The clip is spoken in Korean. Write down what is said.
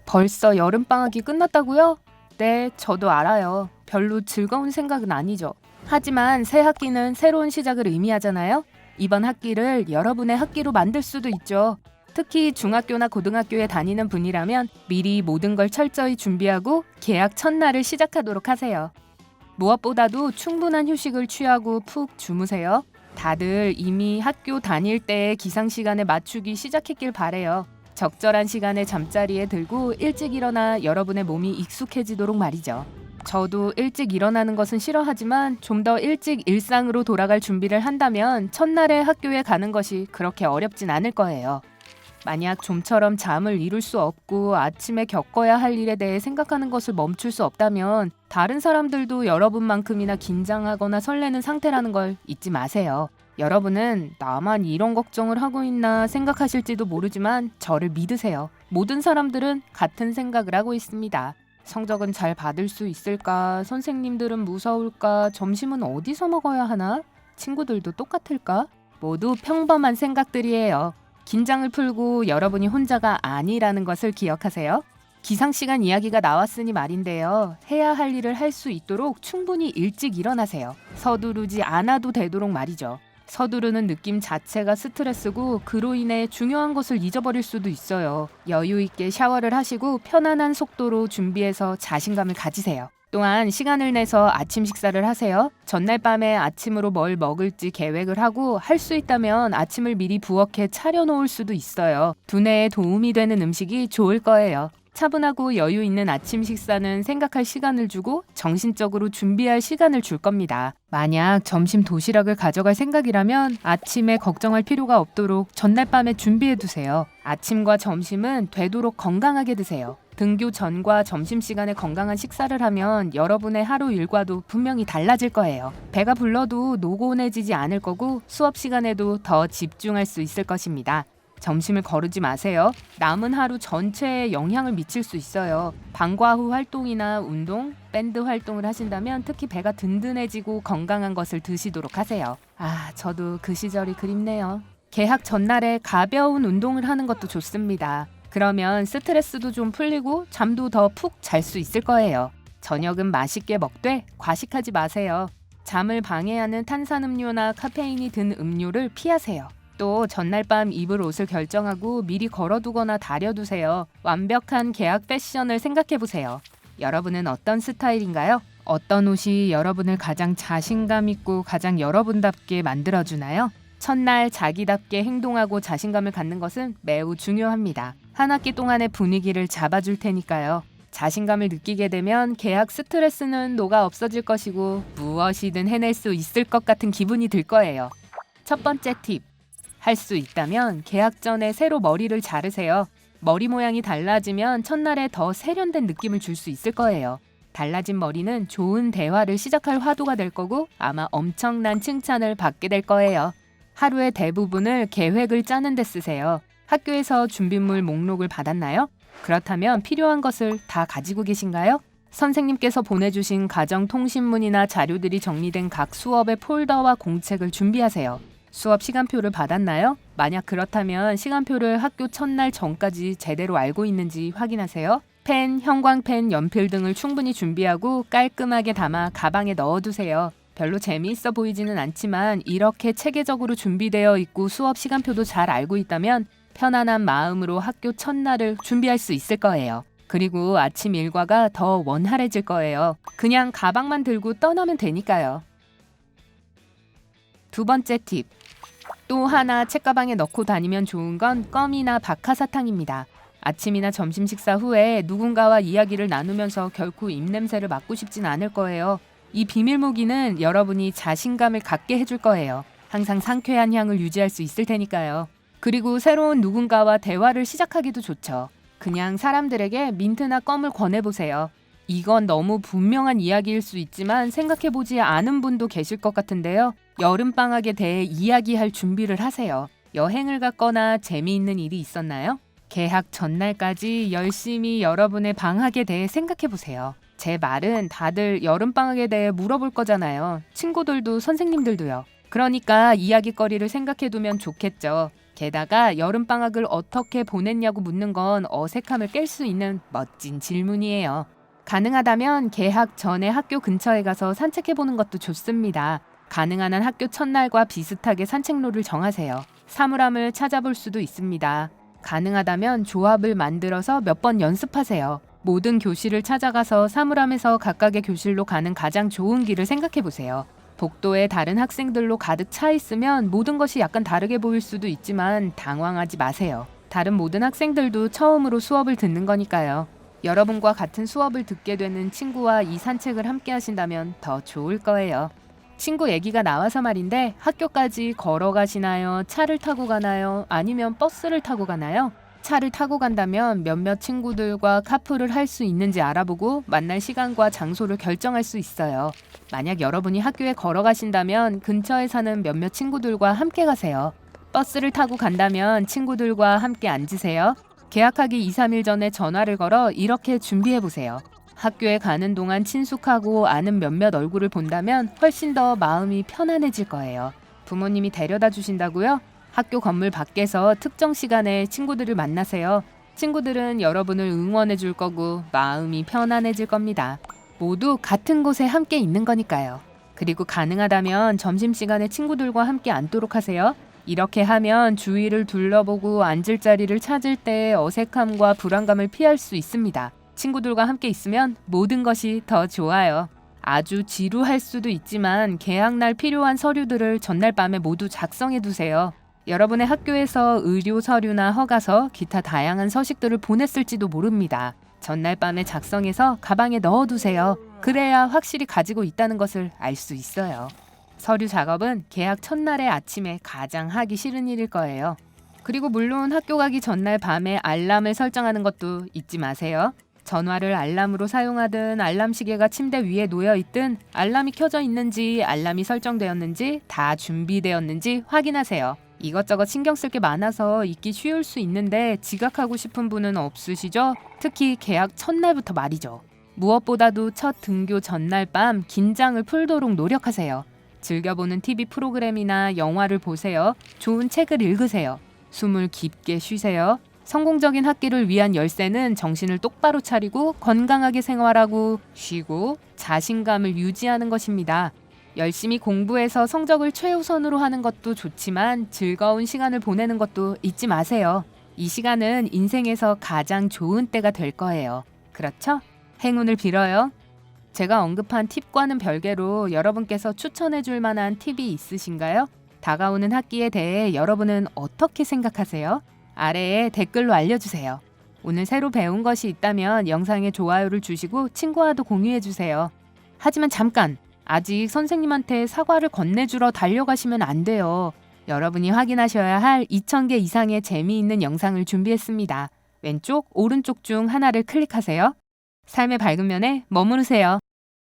벌써 여름방학이 끝났다고요? 네, 저도 알아요. 별로 즐거운 생각은 아니죠. 하지만 새 학기는 새로운 시작을 의미하잖아요. 이번 학기를 여러분의 학기로 만들 수도 있죠. 특히 중학교나 고등학교에 다니는 분이라면 미리 모든 걸 철저히 준비하고 개학 첫날을 시작하도록 하세요. 무엇보다도 충분한 휴식을 취하고 푹 주무세요. 다들 이미 학교 다닐 때의 기상 시간에 맞추기 시작했길 바래요. 적절한 시간에 잠자리에 들고 일찍 일어나 여러분의 몸이 익숙해지도록 말이죠. 저도 일찍 일어나는 것은 싫어하지만 좀 더 일찍 일상으로 돌아갈 준비를 한다면 첫날에 학교에 가는 것이 그렇게 어렵진 않을 거예요. 만약 좀처럼 잠을 이룰 수 없고 아침에 겪어야 할 일에 대해 생각하는 것을 멈출 수 없다면 다른 사람들도 여러분만큼이나 긴장하거나 설레는 상태라는 걸 잊지 마세요. 여러분은 나만 이런 걱정을 하고 있나 생각하실지도 모르지만 저를 믿으세요. 모든 사람들은 같은 생각을 하고 있습니다. 성적은 잘 받을 수 있을까? 선생님들은 무서울까? 점심은 어디서 먹어야 하나? 친구들도 똑같을까? 모두 평범한 생각들이에요. 긴장을 풀고 여러분이 혼자가 아니라는 것을 기억하세요. 기상시간 이야기가 나왔으니 말인데요. 해야 할 일을 할 수 있도록 충분히 일찍 일어나세요. 서두르지 않아도 되도록 말이죠. 서두르는 느낌 자체가 스트레스고 그로 인해 중요한 것을 잊어버릴 수도 있어요. 여유 있게 샤워를 하시고 편안한 속도로 준비해서 자신감을 가지세요. 또한 시간을 내서 아침 식사를 하세요. 전날 밤에 아침으로 뭘 먹을지 계획을 하고 할 수 있다면 아침을 미리 부엌에 차려놓을 수도 있어요. 두뇌에 도움이 되는 음식이 좋을 거예요. 차분하고 여유 있는 아침 식사는 생각할 시간을 주고 정신적으로 준비할 시간을 줄 겁니다. 만약 점심 도시락을 가져갈 생각이라면 아침에 걱정할 필요가 없도록 전날 밤에 준비해두세요. 아침과 점심은 되도록 건강하게 드세요. 등교 전과 점심시간에 건강한 식사를 하면 여러분의 하루 일과도 분명히 달라질 거예요. 배가 불러도 노곤해지지 않을 거고 수업 시간에도 더 집중할 수 있을 것입니다. 점심을 거르지 마세요. 남은 하루 전체에 영향을 미칠 수 있어요. 방과 후 활동이나 운동, 밴드 활동을 하신다면 특히 배가 든든해지고 건강한 것을 드시도록 하세요. 저도 그 시절이 그립네요. 개학 전날에 가벼운 운동을 하는 것도 좋습니다. 그러면 스트레스도 좀 풀리고 잠도 더 푹 잘 수 있을 거예요. 저녁은 맛있게 먹되 과식하지 마세요. 잠을 방해하는 탄산음료나 카페인이 든 음료를 피하세요. 또 전날 밤 입을 옷을 결정하고 미리 걸어두거나 다려두세요. 완벽한 개학 패션을 생각해보세요. 여러분은 어떤 스타일인가요? 어떤 옷이 여러분을 가장 자신감 있고 가장 여러분답게 만들어주나요? 첫날 자기답게 행동하고 자신감을 갖는 것은 매우 중요합니다. 한 학기 동안의 분위기를 잡아줄 테니까요. 자신감을 느끼게 되면 개학 스트레스는 녹아 없어질 것이고 무엇이든 해낼 수 있을 것 같은 기분이 들 거예요. 첫 번째 팁. 할 수 있다면 개학 전에 새로 머리를 자르세요. 머리 모양이 달라지면 첫날에 더 세련된 느낌을 줄 수 있을 거예요. 달라진 머리는 좋은 대화를 시작할 화두가 될 거고 아마 엄청난 칭찬을 받게 될 거예요. 하루의 대부분을 계획을 짜는 데 쓰세요. 학교에서 준비물 목록을 받았나요? 그렇다면 필요한 것을 다 가지고 계신가요? 선생님께서 보내주신 가정통신문이나 자료들이 정리된 각 수업의 폴더와 공책을 준비하세요. 수업 시간표를 받았나요? 만약 그렇다면 시간표를 학교 첫날 전까지 제대로 알고 있는지 확인하세요. 펜, 형광펜, 연필 등을 충분히 준비하고 깔끔하게 담아 가방에 넣어두세요. 별로 재미있어 보이지는 않지만 이렇게 체계적으로 준비되어 있고 수업 시간표도 잘 알고 있다면 편안한 마음으로 학교 첫날을 준비할 수 있을 거예요. 그리고 아침 일과가 더 원활해질 거예요. 그냥 가방만 들고 떠나면 되니까요. 두 번째 팁. 또 하나 책가방에 넣고 다니면 좋은 건 껌이나 박하사탕입니다. 아침이나 점심 식사 후에 누군가와 이야기를 나누면서 결코 입냄새를 맡고 싶진 않을 거예요. 이 비밀 무기는 여러분이 자신감을 갖게 해줄 거예요. 항상 상쾌한 향을 유지할 수 있을 테니까요. 그리고 새로운 누군가와 대화를 시작하기도 좋죠. 그냥 사람들에게 민트나 껌을 권해보세요. 이건 너무 분명한 이야기일 수 있지만 생각해보지 않은 분도 계실 것 같은데요. 여름방학에 대해 이야기할 준비를 하세요. 여행을 갔거나 재미있는 일이 있었나요? 개학 전날까지 열심히 여러분의 방학에 대해 생각해보세요. 제 말은 다들 여름방학에 대해 물어볼 거잖아요. 친구들도 선생님들도요. 그러니까 이야기거리를 생각해두면 좋겠죠. 게다가 여름방학을 어떻게 보냈냐고 묻는 건 어색함을 깰 수 있는 멋진 질문이에요. 가능하다면 개학 전에 학교 근처에 가서 산책해보는 것도 좋습니다. 가능한 한 학교 첫날과 비슷하게 산책로를 정하세요. 사물함을 찾아볼 수도 있습니다. 가능하다면 조합을 만들어서 몇 번 연습하세요. 모든 교실을 찾아가서 사물함에서 각각의 교실로 가는 가장 좋은 길을 생각해보세요. 복도에 다른 학생들로 가득 차 있으면 모든 것이 약간 다르게 보일 수도 있지만 당황하지 마세요. 다른 모든 학생들도 처음으로 수업을 듣는 거니까요. 여러분과 같은 수업을 듣게 되는 친구와 이 산책을 함께 하신다면 더 좋을 거예요. 친구 얘기가 나와서 말인데 학교까지 걸어가시나요? 차를 타고 가나요? 아니면 버스를 타고 가나요? 차를 타고 간다면 몇몇 친구들과 카풀을 할 수 있는지 알아보고 만날 시간과 장소를 결정할 수 있어요. 만약 여러분이 학교에 걸어가신다면 근처에 사는 몇몇 친구들과 함께 가세요. 버스를 타고 간다면 친구들과 함께 앉으세요. 개학하기 2, 3일 전에 전화를 걸어 이렇게 준비해보세요. 학교에 가는 동안 친숙하고 아는 몇몇 얼굴을 본다면 훨씬 더 마음이 편안해질 거예요. 부모님이 데려다 주신다고요? 학교 건물 밖에서 특정 시간에 친구들을 만나세요. 친구들은 여러분을 응원해 줄 거고 마음이 편안해질 겁니다. 모두 같은 곳에 함께 있는 거니까요. 그리고 가능하다면 점심시간에 친구들과 함께 앉도록 하세요. 이렇게 하면 주위를 둘러보고 앉을 자리를 찾을 때 어색함과 불안감을 피할 수 있습니다. 친구들과 함께 있으면 모든 것이 더 좋아요. 아주 지루할 수도 있지만 개학날 필요한 서류들을 전날 밤에 모두 작성해 두세요. 여러분의 학교에서 의료 서류나 허가서, 기타 다양한 서식들을 보냈을지도 모릅니다. 전날 밤에 작성해서 가방에 넣어두세요. 그래야 확실히 가지고 있다는 것을 알 수 있어요. 서류 작업은 개학 첫날의 아침에 가장 하기 싫은 일일 거예요. 그리고 물론 학교 가기 전날 밤에 알람을 설정하는 것도 잊지 마세요. 전화를 알람으로 사용하든 알람 시계가 침대 위에 놓여 있든 알람이 켜져 있는지 알람이 설정되었는지 다 준비되었는지 확인하세요. 이것저것 신경 쓸 게 많아서 잊기 쉬울 수 있는데 지각하고 싶은 분은 없으시죠? 특히 개학 첫날부터 말이죠. 무엇보다도 첫 등교 전날 밤 긴장을 풀도록 노력하세요. 즐겨보는 TV 프로그램이나 영화를 보세요. 좋은 책을 읽으세요. 숨을 깊게 쉬세요. 성공적인 학기를 위한 열쇠는 정신을 똑바로 차리고 건강하게 생활하고 쉬고 자신감을 유지하는 것입니다. 열심히 공부해서 성적을 최우선으로 하는 것도 좋지만 즐거운 시간을 보내는 것도 잊지 마세요. 이 시간은 인생에서 가장 좋은 때가 될 거예요. 그렇죠? 행운을 빌어요. 제가 언급한 팁과는 별개로 여러분께서 추천해 줄 만한 팁이 있으신가요? 다가오는 학기에 대해 여러분은 어떻게 생각하세요? 아래에 댓글로 알려주세요. 오늘 새로 배운 것이 있다면 영상에 좋아요를 주시고 친구와도 공유해 주세요. 하지만 잠깐! 아직 선생님한테 사과를 건네주러 달려가시면 안 돼요. 여러분이 확인하셔야 할 2000개 이상의 재미있는 영상을 준비했습니다. 왼쪽, 오른쪽 중 하나를 클릭하세요. 삶의 밝은 면에 머무르세요.